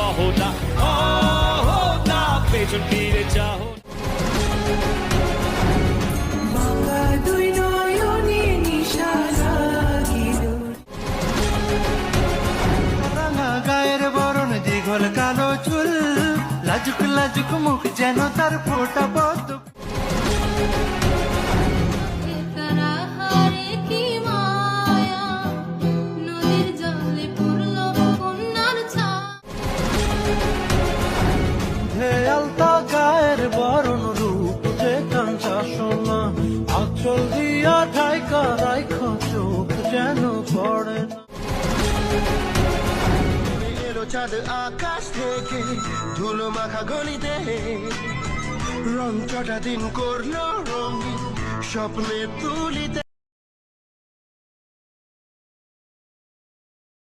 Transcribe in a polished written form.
অহো না পেছন ফিরে চাও বাঁকা দুই নয়নে নিশা লাগিল। রাঙা গায়ের বরণ দীঘল কালো চুল, লাজুক লাজুক মুখ যেন তার ফোটা পদ্ম। আলতা গায়ের বরণ রূপ যে কাঞ্চা সোনা, আঁচল দিয়া ঢাইকা রাইখ চোখ যেন পড়ে না। এলো চাঁদ আকাশ থেকে ধুলো মাখা গলিতে, রং চটা দিন করলো রঙিন স্বপ্নে তুলিতে।